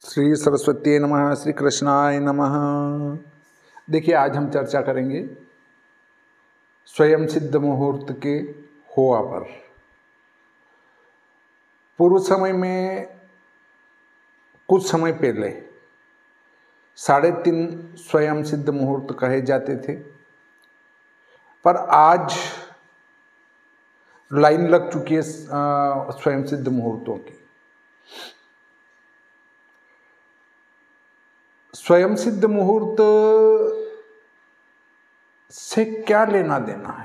श्री सरस्वती नमः, श्री कृष्णाय नमः। देखिए, आज हम चर्चा करेंगे स्वयं सिद्ध मुहूर्त के होआ पर। पूर्व समय में कुछ समय पहले 3.5 स्वयं सिद्ध मुहूर्त कहे जाते थे, पर आज लाइन लग चुकी है स्वयं सिद्ध मुहूर्तों की। स्वयं सिद्ध मुहूर्त से क्या लेना देना है?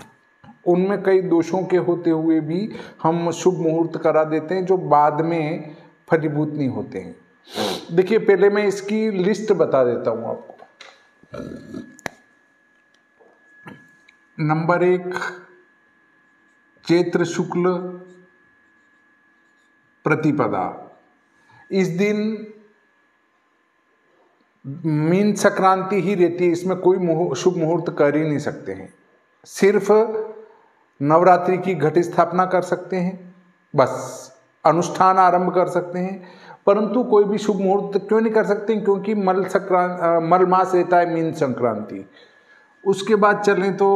उनमें कई दोषों के होते हुए भी हम शुभ मुहूर्त करा देते हैं जो बाद में फलीभूत नहीं होते हैं। देखिए, पहले मैं इसकी लिस्ट बता देता हूं आपको। नंबर 1, चैत्र शुक्ल प्रतिपदा। इस दिन मीन संक्रांति ही रहती है, इसमें कोई शुभ मुहूर्त कर ही नहीं सकते हैं। सिर्फ नवरात्रि की घट स्थापना कर सकते हैं, बस अनुष्ठान आरंभ कर सकते हैं, परंतु कोई भी शुभ मुहूर्त क्यों नहीं कर सकते? क्योंकि मल मास रहता है मीन संक्रांति। उसके बाद चलें तो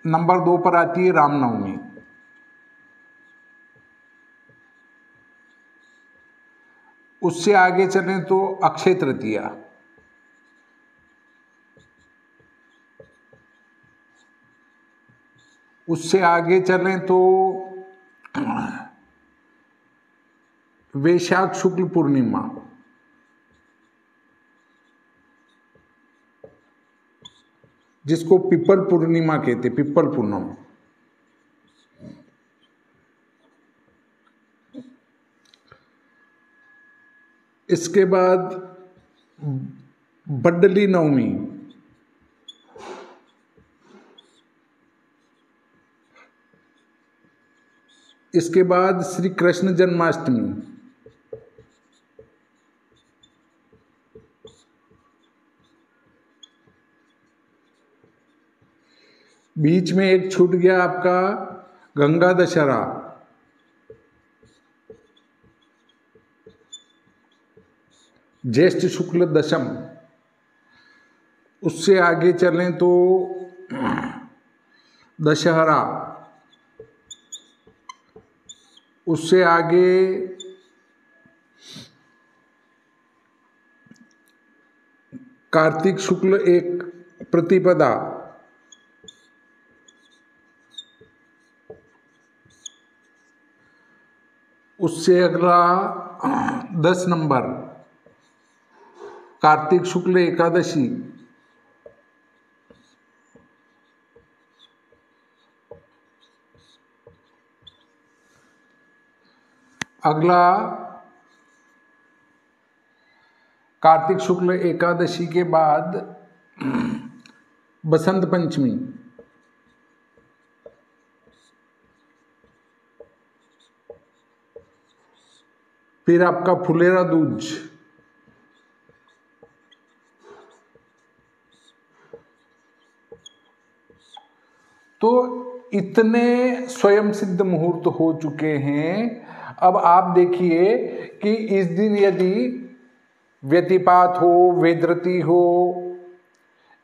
नंबर 2 पर आती है रामनवमी। उससे आगे चलें तो अक्षय तृतीया। उससे आगे चलें तो वैशाख शुक्ल पूर्णिमा। जिसको पिपल पूर्णिमा कहते, पिपल पूर्णिमा। इसके बाद बड्डली नवमी। इसके बाद श्री कृष्ण जन्माष्टमी। बीच में एक छूट गया आपका गंगा दशहरा। ज्येष्ठ शुक्ल दशम। उससे आगे चलें तो दशहरा। उससे आगे कार्तिक शुक्ल एक प्रतिपदा। उससे अगला 10 नंबर कार्तिक शुक्ल एकादशी। अगला कार्तिक शुक्ल एकादशी के बाद बसंत पंचमी। फिर आपका फुलेरा दूज। तो इतने स्वयं सिद्ध मुहूर्त हो चुके हैं। अब आप देखिए कि इस दिन यदि व्यतिपात हो, वेदरती हो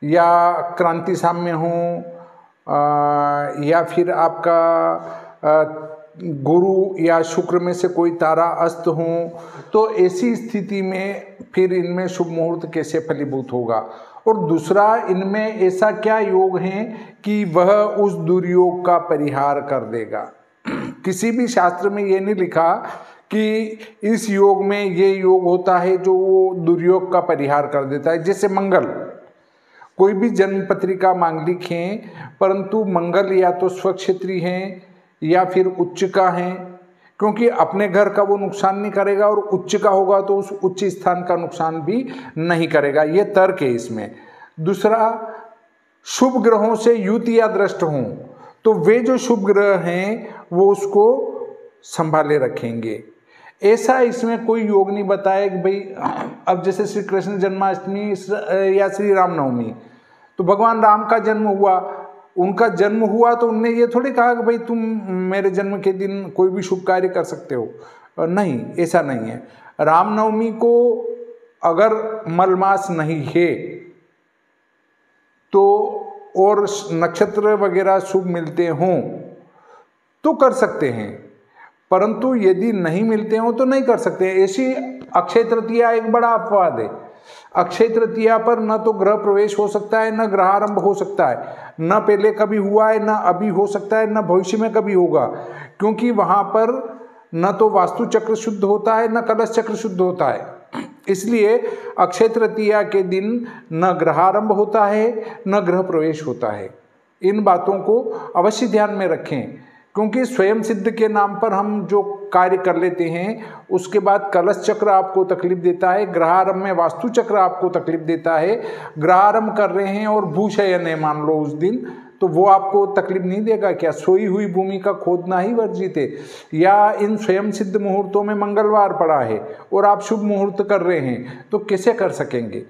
या क्रांति साम्य हो या फिर आपका गुरु या शुक्र में से कोई तारा अस्त हो, तो ऐसी स्थिति में फिर इनमें शुभ मुहूर्त कैसे फलीभूत होगा? और दूसरा, इनमें ऐसा क्या योग है कि वह उस दुर्योग का परिहार कर देगा? किसी भी शास्त्र में ये नहीं लिखा कि इस योग में ये योग होता है जो वो दुर्योग का परिहार कर देता है। जैसे मंगल, कोई भी जन्म पत्रिका मांगलिक हैं, परंतु मंगल या तो स्वक्षेत्री हैं या फिर उच्च का हैं, क्योंकि अपने घर का वो नुकसान नहीं करेगा और उच्च का होगा तो उस उच्च स्थान का नुकसान भी नहीं करेगा। ये तर्क है इसमें। दूसरा, शुभ ग्रहों से युत या दृष्ट हों तो वे जो शुभ ग्रह हैं वो उसको संभाले रखेंगे। ऐसा इसमें कोई योग नहीं बताया कि भाई, अब जैसे श्री कृष्ण जन्माष्टमी या श्री रामनवमी, तो भगवान राम का जन्म हुआ, उनका जन्म हुआ तो उनने ये थोड़ी कहा कि भाई तुम मेरे जन्म के दिन कोई भी शुभ कार्य कर सकते हो। नहीं, ऐसा नहीं है। रामनवमी को अगर मलमास नहीं है तो और नक्षत्र वगैरह शुभ मिलते हों तो कर सकते हैं, परंतु यदि नहीं मिलते हो तो नहीं कर सकते। ऐसी अक्षय तृतीया एक बड़ा अपवाद है। अक्षय तृतीया पर न तो ग्रह प्रवेश हो सकता है, न ग्रहारंभ हो सकता है, न पहले कभी हुआ है, न अभी हो सकता है, न भविष्य में कभी होगा, क्योंकि वहां पर न तो वास्तु चक्र शुद्ध होता है, न कलश चक्र शुद्ध होता है। इसलिए अक्षय तृतीया के दिन न ग्रहारंभ होता है, न ग्रह प्रवेश होता है। इन बातों को अवश्य ध्यान में रखें, क्योंकि स्वयं सिद्ध के नाम पर हम जो कार्य कर लेते हैं उसके बाद कलश चक्र आपको तकलीफ देता है, ग्रहारंभ में वास्तु चक्र आपको तकलीफ देता है। ग्रहारंभ कर रहे हैं और भूशयन है मान लो उस दिन, तो वो आपको तकलीफ नहीं देगा क्या? सोई हुई भूमि का खोदना ही वर्जित है। या इन स्वयं सिद्ध मुहूर्तों में मंगलवार पड़ा है और आप शुभ मुहूर्त कर रहे हैं तो कैसे कर सकेंगे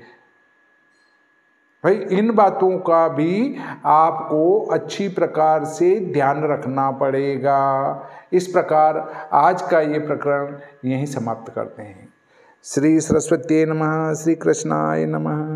भाई? इन बातों का भी आपको अच्छी प्रकार से ध्यान रखना पड़ेगा। इस प्रकार आज का ये प्रकरण यहीं समाप्त करते हैं। श्री सरस्वती नमः। श्री कृष्णाय नमः।